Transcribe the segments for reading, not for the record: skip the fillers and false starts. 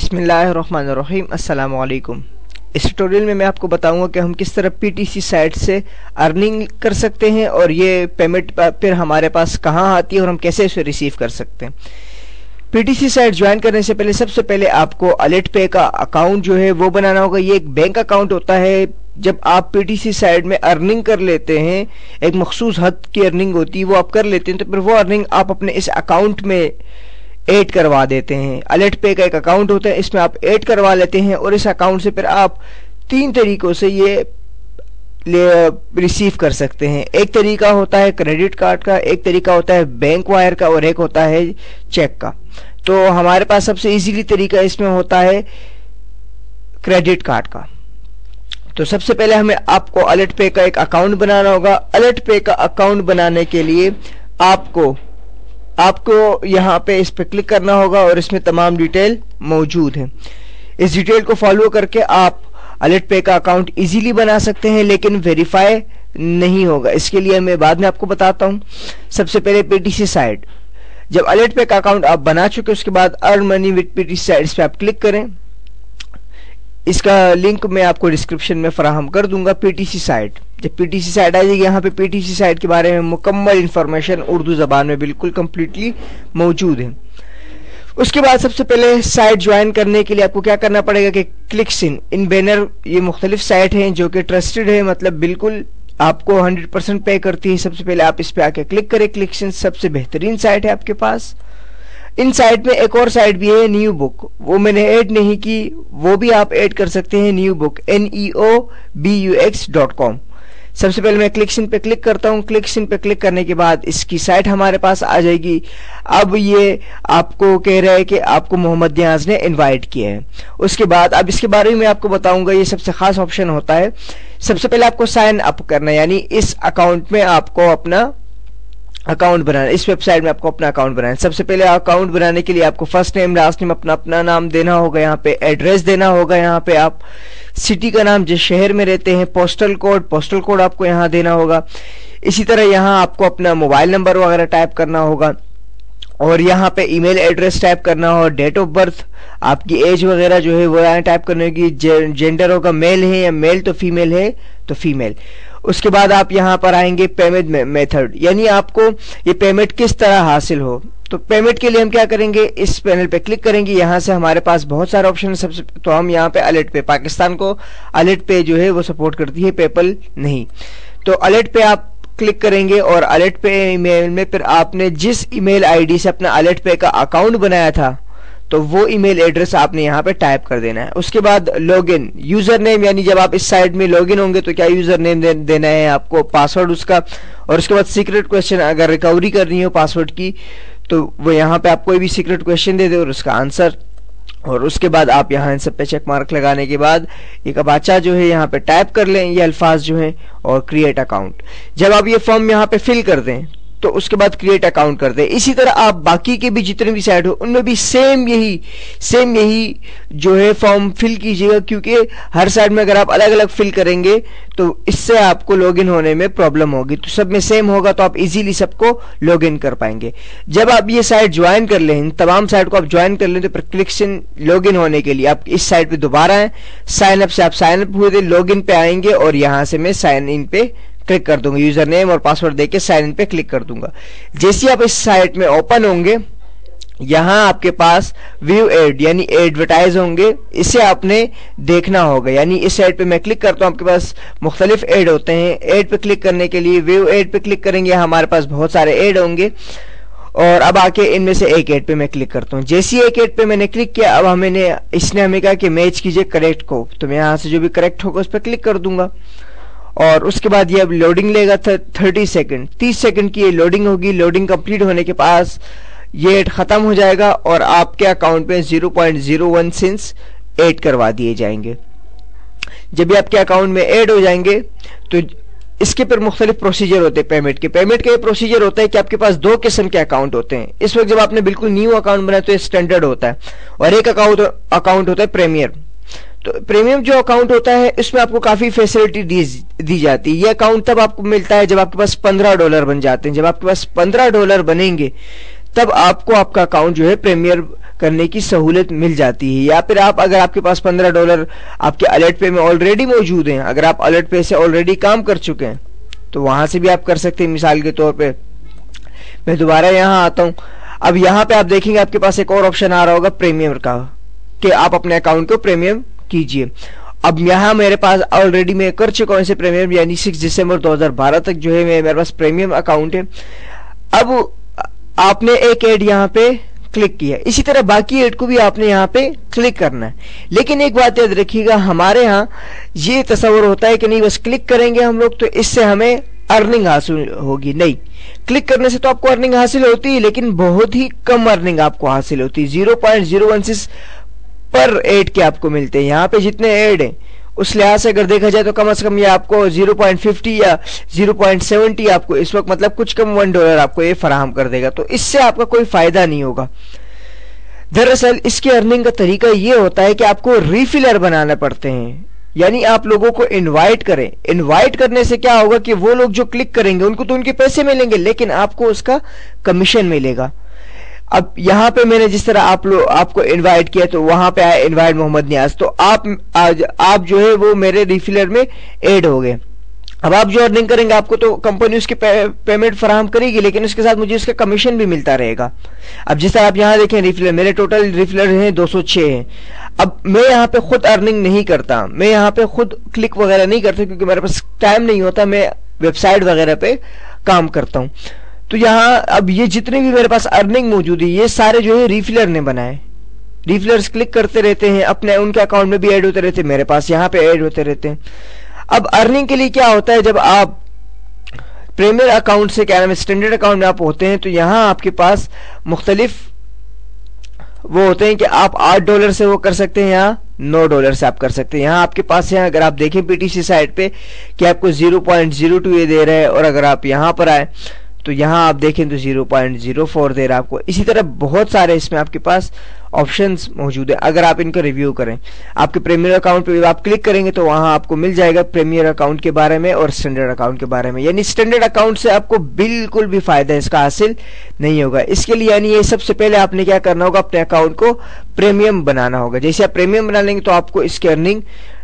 बिस्मिल्लाहिर्रहमानिर्रहीम अस्सलाम वालेकुम। इस ट्यूटोरियल में मैं आपको बताऊंगा कि हम किस तरह पीटीसी साइट से अर्निंग कर सकते हैं और ये पेमेंट फिर हमारे पास कहाँ आती है और हम कैसे इसे रिसीव कर सकते हैं। पीटीसी साइट ज्वाइन करने से पहले सबसे पहले आपको अलर्ट पे का अकाउंट जो है वो बनाना होगा। ये एक बैंक अकाउंट होता है। जब आप पीटीसी साइट में अर्निंग कर लेते हैं, एक मखसूस हद की अर्निंग होती है वो आप कर लेते हैं, तो फिर वो अर्निंग आप अपने इस अकाउंट में ऐड करवा देते हैं। अलर्ट पे का एक अकाउंट होता है, इसमें आप ऐड करवा लेते हैं और इस अकाउंट से फिर आप 3 तरीकों से ये रिसीव कर सकते हैं। एक तरीका होता है क्रेडिट कार्ड का, एक तरीका होता है बैंक वायर का और एक होता है चेक का। तो हमारे पास सबसे इजीली तरीका इसमें होता है क्रेडिट कार्ड का। तो सबसे पहले हमें आपको अलर्ट पे का एक अकाउंट बनाना होगा। अलर्ट पे का अकाउंट बनाने के लिए आपको यहाँ पे इस पे क्लिक करना होगा और इसमें तमाम डिटेल मौजूद है। इस डिटेल को फॉलो करके आप अलर्ट पे का अकाउंट इजीली बना सकते हैं, लेकिन वेरीफाई नहीं होगा। इसके लिए मैं बाद में आपको बताता हूं। सबसे पहले पीटीसी साइट, जब अलर्ट पे का अकाउंट आप बना चुके उसके बाद earn money with PTC site इस पे आप क्लिक करें। इसका लिंक मैं आपको डिस्क्रिप्शन में फराहम कर दूंगा। पीटीसी साइट, जब पीटीसी साइट आ जाएगी यहाँ पे पीटीसी साइट के बारे में मुकम्मल इंफॉर्मेशन उर्दू जबान में बिल्कुल कंप्लीटली मौजूद है। उसके बाद सबसे पहले साइट ज्वाइन करने के लिए आपको क्या करना पड़ेगा कि क्लिक्स इन बैनर, ये मुख्तलिफ साइट हैं जो कि ट्रस्टेड है, मतलब बिल्कुल आपको 100% पे करती है। सबसे पहले आप इस पे आके क्लिक करें। क्लिक्स इन सबसे बेहतरीन साइट है आपके पास। इन साइट में एक और साइट भी है न्यू बुक, वो मैंने ऐड नहीं की, वो भी आप ऐड कर सकते हैं। New book neobux.com। सबसे पहले मैं क्लिक्स इन पे क्लिक करता हूं। क्लिक्स इन पे क्लिक करने के बाद इसकी साइट हमारे पास आ जाएगी। अब ये आपको कह रहा है कि आपको मोहम्मद नियाज ने इनवाइट किया है। उसके बाद अब इसके बारे में आपको बताऊंगा। ये सबसे खास ऑप्शन होता है। सबसे पहले आपको साइन अप करना है, यानी इस अकाउंट में आपको अपना अकाउंट बनाना, इस वेबसाइट में आपको अपना अकाउंट बनाना है। सबसे पहले अकाउंट बनाने के लिए आपको फर्स्ट नेम लास्ट नेम अपना नाम देना होगा। यहाँ पे एड्रेस देना होगा। यहाँ पे आप सिटी का नाम, जिस शहर में रहते हैं, पोस्टल कोड आपको यहाँ देना होगा। इसी तरह यहाँ आपको अपना मोबाइल नंबर वगैरह टाइप करना होगा और यहाँ पे ईमेल एड्रेस टाइप करना होगा। डेट ऑफ बर्थ, आपकी एज वगैरह जो है वो यहाँ टाइप करने होगी। जेंडर होगा मेल है या मेल तो फीमेल है तो फीमेल। उसके बाद आप यहाँ पर आएंगे पेमेंट मेथड, यानी आपको ये पेमेंट किस तरह हासिल हो। तो पेमेंट के लिए हम क्या करेंगे, इस पैनल पे क्लिक करेंगे। यहाँ से हमारे पास बहुत सारे ऑप्शन है। सबसे तो हम यहाँ पे अलर्ट पे, पाकिस्तान को अलर्ट पे जो है वो सपोर्ट करती है, पेपल नहीं। तो अलर्ट पे आप क्लिक करेंगे और अलर्ट पे ईमेल में फिर आपने जिस ईमेल आईडी से अपना अलर्ट पे का अकाउंट बनाया था तो वो ईमेल एड्रेस आपने यहाँ पे टाइप कर देना है। उसके बाद लॉगिन, यूजर नेम, यानी जब आप इस साइट में लॉगिन होंगे तो क्या यूजर नेम देना है आपको, पासवर्ड उसका, और उसके बाद सीक्रेट क्वेश्चन, अगर रिकवरी करनी हो पासवर्ड की तो वो यहाँ पे आप कोई भी सीक्रेट क्वेश्चन दे दे और उसका आंसर। और उसके बाद आप यहाँ इन सब पे चेक मार्क लगाने के बाद एक अबाचा जो है यहाँ पे टाइप कर लें, ये अल्फाज जो है, और क्रिएट अकाउंट। जब आप ये फॉर्म यहाँ पे फिल कर दें तो उसके बाद क्रिएट अकाउंट कर दे। इसी तरह आप बाकी के भी जितने भी साइट हो उनमें भी सेम यही जो है फॉर्म फिल कीजिएगा, क्योंकि हर साइट में अगर आप अलग अलग फिल करेंगे तो इससे आपको लॉगिन होने में प्रॉब्लम होगी। तो सब में सेम होगा तो आप इजीली सबको लॉगिन कर पाएंगे। जब आप ये साइट ज्वाइन कर लें, तमाम साइट को आप ज्वाइन कर लें, तो फिर क्लिक इन लॉगिन होने के लिए आप इस साइट पे दोबारा आए। साइन अप से आप साइन अप हुए थे, लॉगिन पे आएंगे और यहां से मैं साइन इन पे क्लिक कर दूंगा। यूजर नेम और पासवर्ड देके साइन इन पे क्लिक कर दूंगा। जैसे ही आप इस साइट में ओपन होंगे, यहां आपके पास व्यू एड यानी एडवर्टाइज होंगे, इसे आपने देखना होगा। यानी इस साइट पे मैं क्लिक करता हूं, आपके पास मुख्तलिफ एड होते हैं। एड पे क्लिक करने के लिए व्यू एड पे क्लिक करेंगे, हमारे पास बहुत सारे एड होंगे और अब आके इनमें से एक एड पे मैं क्लिक करता हूं। जैसे ही एक एड पे मैंने क्लिक किया, अब इसने हमें कहा कि मैच कीजिए करेक्ट को, तो मैं यहां से जो भी करेक्ट होगा उस पर क्लिक कर दूंगा और उसके बाद ये अब लोडिंग लेगा 30 सेकंड की ये लोडिंग होगी। लोडिंग कंप्लीट होने के पास ये ऐड खत्म हो जाएगा और आपके अकाउंट में 0.01 सेंट्स ऐड करवा दिए जाएंगे। जब भी आपके अकाउंट में ऐड हो जाएंगे तो इसके पर मुख्तलिफ प्रोसीजर होते हैं पेमेंट के। पेमेंट का ये प्रोसीजर होता है कि आपके पास 2 किस्म के अकाउंट होते हैं। इस वक्त जब आपने बिल्कुल न्यू अकाउंट बनाया तो ये स्टैंडर्ड होता है और एक अकाउंट होता है प्रीमियर। तो प्रीमियम जो अकाउंट होता है इसमें आपको काफी फैसिलिटी दी जाती है। ये अकाउंट तब आपको मिलता है जब आपके पास $15 बन जाते हैं। जब आपके पास $15 बनेंगे तब आपको आपका अकाउंट जो है प्रीमियर करने की सहूलियत मिल जाती है। या फिर आप, अगर आपके पास $15 आपके अलर्ट पे में ऑलरेडी मौजूद हैं, अगर आप अलर्ट पे से ऑलरेडी काम कर चुके हैं तो वहां से भी आप कर सकते हैं। मिसाल के तौर पे मैं दोबारा यहां आता हूं। अब यहां पे आप देखेंगे आपके पास एक और ऑप्शन आ रहा होगा प्रीमियम का, कि आप अपने अकाउंट को प्रीमियम कीजिए। अब यहां मेरे पास ऑलरेडी मैं कर चुका हूं इसे प्रीमियम, यानी 6 दिसंबर 2012 तक जो है मेरे पास प्रीमियम अकाउंट है। अब आपने एक ऐड यहां पे क्लिक किया, इसी तरह बाकी ऐड को भी आपने यहाँ पे क्लिक करना है। लेकिन एक बात याद रखिएगा, हमारे यहाँ ये तस्वर होता है कि नहीं बस क्लिक करेंगे हम लोग तो इससे हमें अर्निंग हासिल होगी। नहीं, क्लिक करने से तो आपको अर्निंग हासिल होती है, लेकिन बहुत ही कम अर्निंग आपको हासिल होती है। 0.016 पर ऐड के आपको मिलते हैं। यहाँ पे जितने ऐड हैं उस लिहाज से अगर देखा जाए तो कम से कम ये आपको 0.50 या 0.70 आपको इस वक्त, मतलब कुछ कम $1 आपको ये फराहम कर देगा। तो इससे आपका कोई फायदा नहीं होगा। दरअसल इसके अर्निंग का तरीका ये होता है कि आपको रीफिलर बनाने पड़ते हैं, यानी आप लोगों को इनवाइट करें। इनवाइट करने से क्या होगा कि वो लोग जो क्लिक करेंगे उनको तो उनके पैसे मिलेंगे, लेकिन आपको उसका कमीशन मिलेगा। अब यहां पे मैंने जिस तरह आपको इनवाइट किया तो वहां पे आया इनवाइट मोहम्मद नियाज, तो आप जो है वो मेरे रिफिलर में ऐड हो गए। अब आप जो अर्निंग करेंगे आपको तो कंपनी उसकी पेमेंट फराहम करेगी, लेकिन उसके साथ मुझे उसका कमीशन भी मिलता रहेगा। अब जिस तरह आप यहां देखें रिफिलर, मेरे टोटल रिफिलर हैं 206 हैं। अब मैं यहाँ पे खुद अर्निंग नहीं करता, मैं यहाँ पे खुद क्लिक वगैरह नहीं करता क्योंकि मेरे पास टाइम नहीं होता, मैं वेबसाइट वगैरह पे काम करता हूँ। तो यहाँ अब ये जितने भी मेरे पास अर्निंग मौजूद है ये सारे जो है रिफिलर ने बनाए। रिफिलर्स क्लिक करते रहते हैं, अपने उनके अकाउंट में भी ऐड होते रहते हैं, मेरे पास यहाँ पे ऐड होते रहते हैं। अब अर्निंग के लिए क्या होता है, जब आप प्रीमियर अकाउंट से क्या नाम है स्टैंडर्ड अकाउंट में आप होते हैं तो यहाँ आपके पास मुख्तलिफ वो होते हैं कि आप $8 से वो कर सकते हैं या $9 से आप कर सकते हैं। यहाँ आपके पास है, अगर आप देखें पीटीसी साइट पे कि आपको 0.02 ये दे रहा है, और अगर आप यहाँ पर आए तो यहाँ आप देखें तो 0.04 दे रहा है आपको। इसी तरह बहुत सारे इसमें आपके पास ऑप्शंस मौजूद है। अगर आप इनको रिव्यू करें, आपके प्रीमियर अकाउंट पे आप क्लिक करेंगे तो वहां आपको मिल जाएगा प्रीमियर अकाउंट के बारे में और स्टैंडर्ड अकाउंट के बारे में। यानी स्टैंडर्ड अकाउंट से आपको बिल्कुल भी फायदा इसका हासिल नहीं होगा। इसके लिए यानी ये सबसे पहले आपने क्या करना होगा, अपने अकाउंट को प्रीमियम बनाना होगा। जैसे आप प्रीमियम बना लेंगे तो आपको इसकी अर्निंग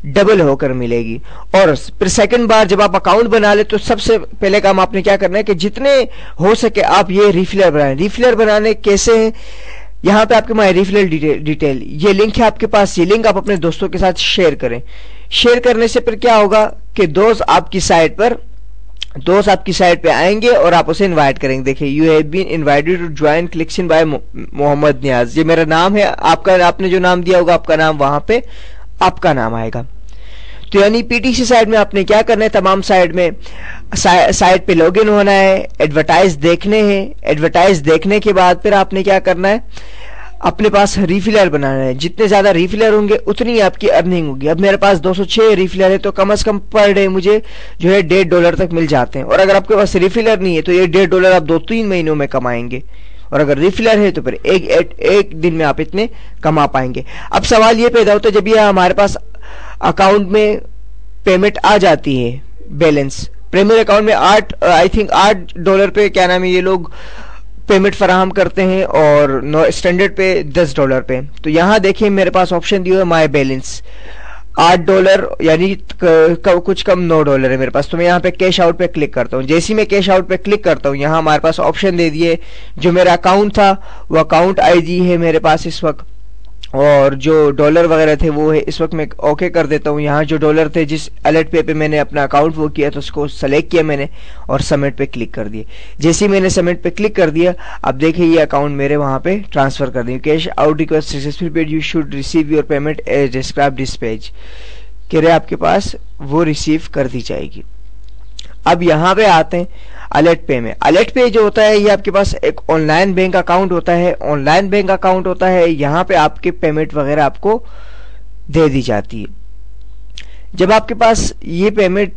डबल होकर मिलेगी। और फिर सेकंड बार जब आप अकाउंट बना ले तो सबसे पहले काम आपने क्या करना है कि जितने हो सके आप ये रिफिलर बनाएं। रिफिलर बनाने कैसे हैं, यहाँ पे आपके माय रिफिलर डिटेल ये लिंक है आपके पास, ये लिंक आप अपने दोस्तों के साथ शेयर करें। शेयर करने से फिर क्या होगा कि दोस्त आपकी साइट पे आएंगे और आप उसे इनवाइट करेंगे। देखिए, you have been invited to join collection by Mohammad Niyaz, ये मेरा नाम है, आपका आपने जो नाम दिया होगा आपका नाम वहां पे आपका नाम आएगा। तो यानी पीटीसी साइट में आपने क्या करना है, तमाम साइट पे लॉगिन होना है, एडवर्टाइज देखने हैं, एडवर्टाइज देखने के बाद फिर आपने क्या करना है, अपने पास रिफिलर बनाना है। जितने ज्यादा रिफिलर होंगे उतनी आपकी अर्निंग होगी। अब मेरे पास 206 रिफिलर है तो कम से कम पर डे मुझे जो है $1.5 तक मिल जाते हैं। और अगर आपके पास रिफिलर नहीं है तो ये $1.5 आप 2-3 महीनों में कमाएंगे, और अगर रिफिलर है तो फिर एक दिन में आप इतने कमा पाएंगे। अब सवाल ये पैदा होता है, जब ये हमारे पास अकाउंट में पेमेंट आ जाती है, बैलेंस प्रीमियर अकाउंट में $8 पे क्या नाम है ये लोग पेमेंट फराहम करते हैं, और स्टैंडर्ड पे $10 पे। तो यहाँ देखिए मेरे पास ऑप्शन दिया है माई बैलेंस, $8 यानी कुछ कम $9 है मेरे पास। तो मैं यहाँ पे कैश आउट पे क्लिक करता हूँ। जैसे ही मैं कैश आउट पे क्लिक करता हूँ यहाँ हमारे पास ऑप्शन दे दिए, जो मेरा अकाउंट था वो अकाउंट आईडी है मेरे पास इस वक्त, और जो डॉलर वगैरह थे वो है इस वक्त मैं ओके कर देता हूँ। यहाँ जो डॉलर थे जिस अलर्ट पे मैंने अपना अकाउंट वो किया तो उसको सेलेक्ट किया मैंने और सबमिट पे क्लिक कर दिया। जैसे ही मैंने सबमिट पे क्लिक कर दिया, अब देखिए ये अकाउंट मेरे वहां पे ट्रांसफर कर दिया। Cash out request successful paid, you should receive your payment as described this page, कह रहे आपके पास वो रिसीव कर दी जाएगी। अब यहाँ पे आते हैं अलर्ट पे में। अलर्ट पे जो होता है ये आपके पास एक ऑनलाइन बैंक अकाउंट होता है, ऑनलाइन बैंक अकाउंट होता है, यहाँ पे आपके पेमेंट वगैरह आपको दे दी जाती है। जब आपके पास ये पेमेंट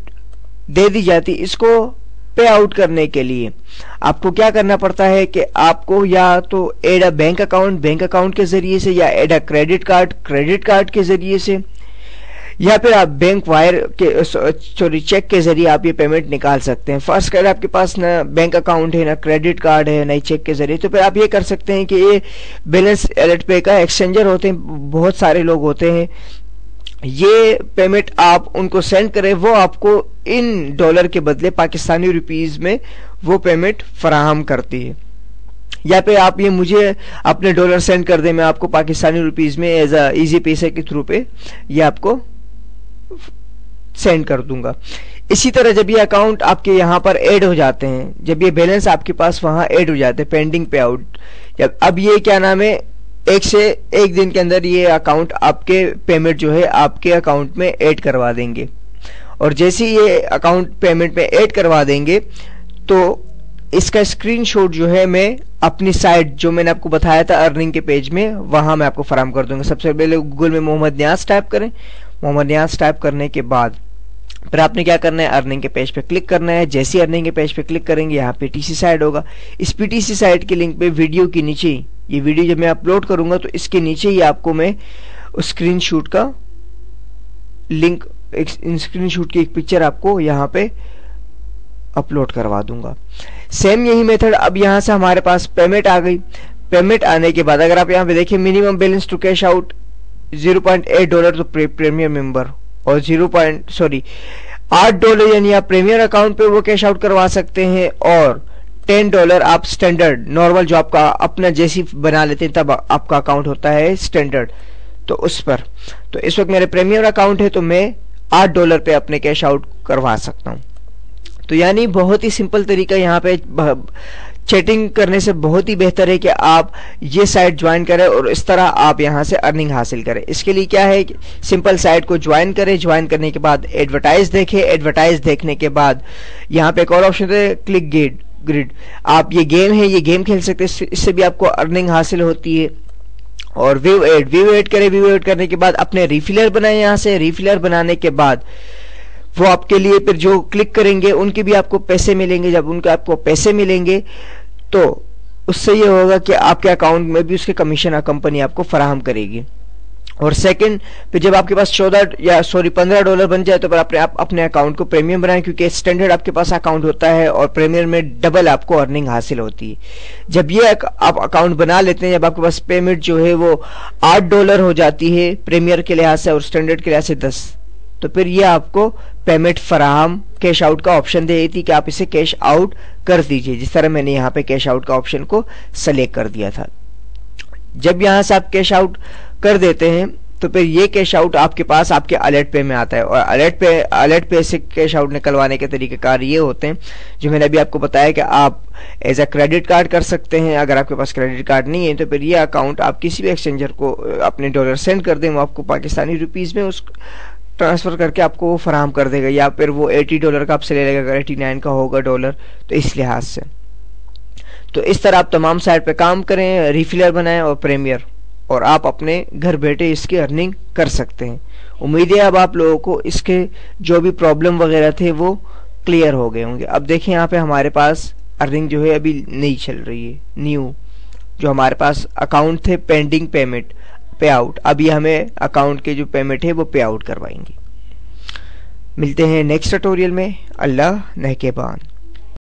दे दी जाती है, इसको पे आउट करने के लिए आपको क्या करना पड़ता है कि आपको या तो एड अ बैंक अकाउंट के जरिए से, या एड अ क्रेडिट कार्ड के जरिए से, या फिर आप बैंक वायर के सॉरी चेक के जरिए आप ये पेमेंट निकाल सकते हैं। फर्स्ट अगर आपके पास ना बैंक अकाउंट है, ना क्रेडिट कार्ड है, ना ही चेक के जरिए, तो फिर आप ये कर सकते हैं कि ये बैलेंस अलर्ट पे का एक्सचेंजर होते हैं, बहुत सारे लोग होते हैं, ये पेमेंट आप उनको सेंड करें, वो आपको इन डॉलर के बदले पाकिस्तानी रुपीस में वो पेमेंट फराहम करती है। या फिर आप ये मुझे अपने डॉलर सेंड कर दें, मैं आपको पाकिस्तानी रुपीस में एज अ इजी पैसे के थ्रू पे ये आपको सेंड कर दूंगा। इसी तरह जब ये अकाउंट आपके यहाँ पर ऐड हो जाते हैं, जब ये बैलेंस आपके पास वहां ऐड हो जाते हैं पेंडिंग पे आउट, अब ये क्या नाम है, एक दिन के अंदर ये अकाउंट आपके पेमेंट जो है आपके अकाउंट में ऐड करवा देंगे। और जैसे ये अकाउंट पेमेंट में ऐड करवा देंगे तो इसका स्क्रीनशॉट जो है मैं अपनी साइट जो मैंने आपको बताया था अर्निंग के पेज में, वहां मैं आपको फराहम कर दूंगा। सबसे पहले गूगल में मोहम्मद नियाज टाइप करें। मोहम्मद नियाज टाइप करने के बाद फिर आपने क्या करना है, अर्निंग के पेज पे क्लिक करना है। जैसे अर्निंग के पेज पे क्लिक करेंगे यहाँ पे पीटीसी साइट होगा। इस पीटीसी साइट के लिंक पे वीडियो के नीचे, ये वीडियो जब मैं अपलोड करूंगा तो इसके नीचे ही आपको मैं स्क्रीनशॉट का लिंक, स्क्रीनशॉट की एक पिक्चर आपको यहाँ पे अपलोड करवा दूंगा। सेम यही मेथड, अब यहाँ से हमारे पास पेमेंट आ गई। पेमेंट आने के बाद अगर आप यहाँ पे देखिए minimum balance to cash out $0.8 तो प्रीमियर मेंबर, और $8 यानी आप प्रीमियर अकाउंट पे वो कैश आउट करवा सकते हैं, और $10 आप स्टैंडर्ड नॉर्मल जो आपका अपना जैसी बना लेते हैं तब आपका अकाउंट होता है स्टैंडर्ड, तो उस पर। तो इस वक्त मेरे प्रीमियर अकाउंट है तो मैं $8 पे अपने कैश आउट करवा सकता हूं। तो यानी बहुत ही सिंपल तरीका यहाँ पे चैटिंग करने से बहुत ही बेहतर है कि आप ये साइट ज्वाइन करें और इस तरह आप यहाँ से अर्निंग हासिल करें। इसके लिए क्या है, सिंपल साइट को ज्वाइन करें, ज्वाइन करने के बाद एडवर्टाइज देखें, एडवर्टाइज देखने के बाद यहाँ पे एक और ऑप्शन है क्लिक ग्रिड, आप ये गेम है, ये गेम खेल सकते हैं, इससे भी आपको अर्निंग हासिल होती है। और व्यू एड करें, व्यू एड करने के बाद अपने रिफिलर बनाए, यहाँ से रिफिलर बनाने के बाद वो आपके लिए फिर जो क्लिक करेंगे उनके भी आपको पैसे मिलेंगे। जब उनके आपको पैसे मिलेंगे तो उससे ये होगा कि आपके अकाउंट में भी उसके कमीशन कंपनी आपको फराहम करेगी। और सेकंड, फिर जब आपके पास $15 बन जाए तो फिर आप अपने अकाउंट को प्रीमियम बनाएं, क्योंकि स्टैंडर्ड आपके पास अकाउंट होता है और प्रीमियम में डबल आपको अर्निंग हासिल होती है। जब ये आप अकाउंट बना लेते हैं, जब आपके पास पेमेंट जो है वो $8 हो जाती है प्रीमियर के लिहाज से और स्टैंडर्ड के लिहाज से 10, तो फिर ये आपको पेमेंट फराहम कैश आउट का ऑप्शन दे देती कि आप इसे कैश आउट कर दीजिए, जिस तरह मैंने यहाँ पे कैश आउट का ऑप्शन को सेलेक्ट कर दिया था। जब यहाँ से आप कैश आउट कर देते हैं तो फिर ये कैश आउट आपके पास आपके अलर्ट पे में आता है। और अलर्ट पे से कैश आउट निकलवाने के तरीकेकार ये होते हैं जो मैंने अभी आपको बताया कि आप एज अ क्रेडिट कार्ड कर सकते हैं। अगर आपके पास क्रेडिट कार्ड नहीं है तो फिर ये अकाउंट आप किसी भी एक्सचेंजर को अपने डॉलर सेंड कर दें, वो आपको पाकिस्तानी रुपीज में उस ट्रांसफर करके आपको वो फराहम कर देगा, या फिर वो $80 का आपसे ले लेगा अगर 89 का होगा डॉलर, तो इस लिहाज से। तो इस तरह आप तमाम साइट पे काम करें, रिफिलर बनाएं और प्रीमियर, और आप अपने घर बैठे इसकी अर्निंग कर सकते हैं। उम्मीद है अब आप लोगों को इसके जो भी प्रॉब्लम वगैरह थे वो क्लियर हो गए होंगे। अब देखिए यहाँ पे हमारे पास अर्निंग जो है अभी नहीं चल रही है, न्यू जो हमारे पास अकाउंट थे पेंडिंग पेमेंट पे आउट, अभी हमें अकाउंट के जो पेमेंट है वो पे आउट करवाएंगे। मिलते हैं नेक्स्ट ट्यूटोरियल में। अल्लाह नेहकेबान।